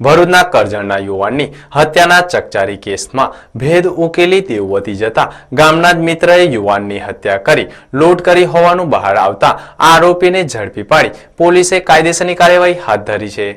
ભરૂચના કરજણના યુવાનની હત્યાના ચકચારી કેસમાં ભેદ ઉકેલી તેવું વધી જતા ગામના જ મિત્રએ યુવાનની હત્યા કરી લૂંટ કરી હોવાનું બહાર આવતા આરોપીને ઝડપી પાડી પોલીસે કાયદેસરની કાર્યવાહી હાથ ધરી છે।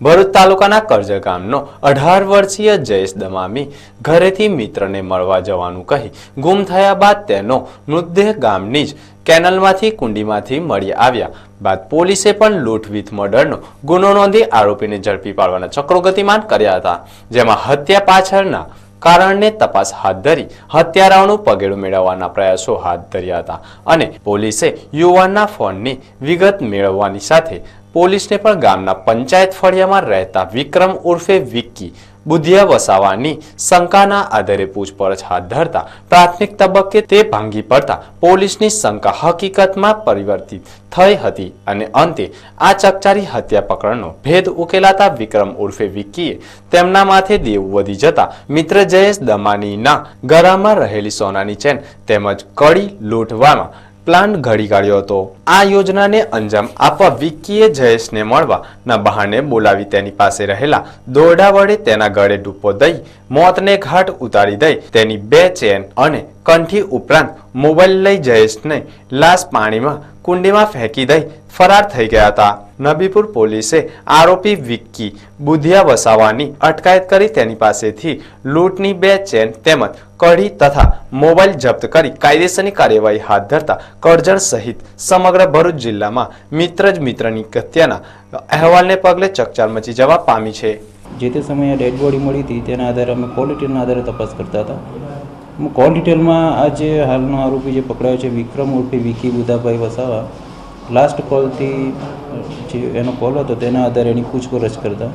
ભરૂચ તાલુકાના કરજણ ગામનો 18 વર્ષીય જયેશ દમામી ઘરેથી મિત્રને મળવા જવાનું કહી ગુમ થયા બાદ તેનો મૃતદેહ ગામની જ કેનલમાંથી કુંડીમાંથી મળી આવ્યા બાદ પોલીસે પણ લૂંટ વિથ મર્ડરનો ગુનો નોંધી આરોપીને ઝડપી પાડવાના ચક્રો ગતિમાન કર્યા હતા, જેમાં હત્યા પાછળના કારણને તપાસ હાથ ધરી હત્યારાઓનું પગેડું મેળવવાના પ્રયાસો હાથ ધર્યા હતા અને પોલીસે યુવાનના ફોનની વિગત મેળવવાની સાથે પોલીસને પણ ગામના પંચાયત ફળિયામાં રહેતા વિક્રમ ઉર્ફે વિક્કી બુધિયા વસાવાની શંકાના આધારે પૂછપરછ હાથ ધરતા પ્રાથમિક તબક્કે તે ભાંગી પડતા પોલીસની શંકા હકીકતમાં પરિવર્તિત થઈ હતી અને અંતે આ ચકચારી હત્યા પ્રકરણનો ભેદ ઉકેલાતા વિક્રમ ઉર્ફે વિક્કીએ તેમના માથે દેવું વધી જતા મિત્ર જયેશ દમાનીના ગળામાં રહેલી સોનાની ચેન તેમજ કડી લૂંટવામાં પ્લાન ઘડી કાઢ્યો હતો। આ યોજનાને અંજામ આપવા વિક્કીએ જયેશને મળવાના બહાને બોલાવી તેની પાસે રહેલા દોરડા વડે તેના ગળે ડૂપો દઈ મોતને ઘાટ ઉતારી દઈ તેની 2 ચેન અને કંઠી ઉપરાંત મોબાઈલ લઈ જયેશને લાશ પાણીમાં કુંડીમાં ફેંકી દઈ ફરાર થઈ ગયા હતા। નબીપુર પોલીસે આરોપી વિક્કી બુધિયા વસાવાની અટકાયત કરી તેની પાસેથી લૂંટની 2 ચેન તેમજ કડી તથા મોબાઈલ જપ્ત કરી કાયદેસરની કાર્યવાહી હાથ ધરતા કરજણ સહિત સમગ્ર ભરૂચ જિલ્લામાં મિત્ર જ મિત્રની હત્યાના અહેવાલને પગલે ચકચાર મચી જવા પામી છે। જે તે સમયે ડેડ બોડી મળી હતી તેના આધારે અમે કોલ ડિટેલના આધારે તપાસ કરતા હતા। કોલ ડિટેલમાં આ જે હાલનો આરોપી જે પકડાયો છે વિક્રમ ઉર્ફે વિકી બુધાભાઈ વસાવા લાસ્ટ કોલથી જે એનો કોલ હતો તેના આધારે એની પૂછપરછ કરતા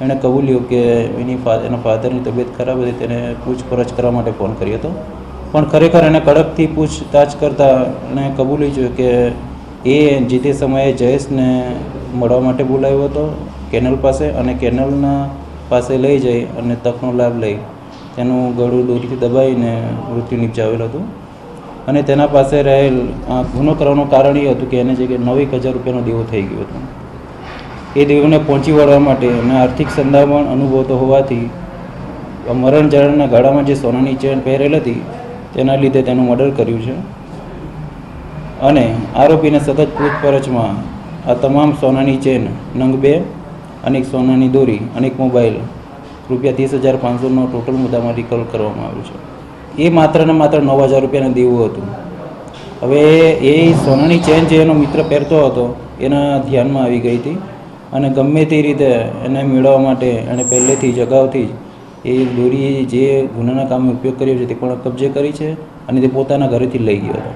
એણે કબૂલ્યું કે એના ફાધરની તબિયત ખરાબ હતી, તેને પૂછપરછ કરવા માટે ફોન કર્યો હતો, પણ ખરેખર એને કડકથી પૂછતાછ કરતાં એણે કબૂલી જોયું કે એ જે તે સમયે જયેશને મળવા માટે બોલાવ્યો હતો કેનલ પાસે અને કેનલના પાસે લઈ જઈ અને તકનો લાભ લઈ તેનું ગળું દોરીથી દબાવીને મૃત્યુ નિપજાવેલું હતું અને તેના પાસે રહેલ ગુનો કરવાનું કારણ એ હતું કે એને જે કે 90,000 રૂપિયાનો દેવો થઈ ગયો હતો। એ દેવોને પહોંચી વળવા માટે અને આર્થિક સંદામણ અનુભવતો હોવાથી મરણ જણાના ગાળામાં જે સોનાની ચેન પહેરેલ હતી તેના લીધે તેનું મર્ડર કર્યું છે અને આરોપીને સતત પૂછપરછમાં આ તમામ સોનાની ચેન નંગ 2 અને એક સોનાની દોરી અને એક મોબાઈલ રૂપિયા 30,500નો ટોટલ મુદ્દામાં રિકવર કરવામાં આવ્યું છે। એ માત્ર ને માત્ર 9,000 રૂપિયાનું દેવું હતું। હવે એ સોનાની ચેન જે એનો મિત્ર પહેરતો હતો એના ધ્યાનમાં આવી ગઈ હતી અને ગમે તે રીતે એને મેળવવા માટે એણે પહેલેથી જ અગાઉથી જ એ દોરી જે ગુનાના કામે ઉપયોગ કર્યો છે તે પણ કબજે કરી છે અને તે પોતાના ઘરેથી લઈ ગયો હતો।